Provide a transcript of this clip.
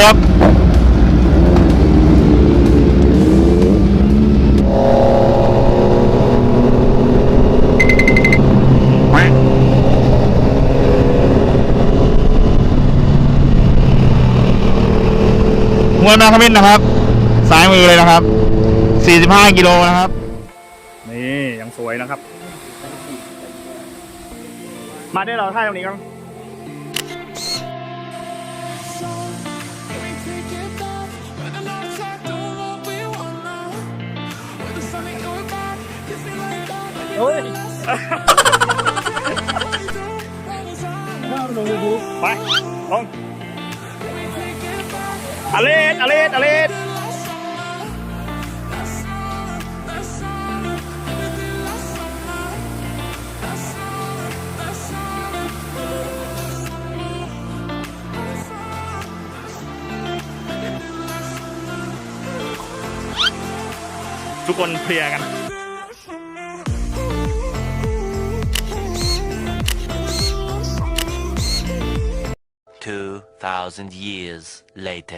ครับมวยแมคคามินนะครับซ้ายมือเลยนะครับ45กิโลนะครับนี่ยังสวยนะครับมาได้เราท่าตรงนี้ครับเฮ้ยไปลงอเลดทุกคนเพลียกัน 2,000 years later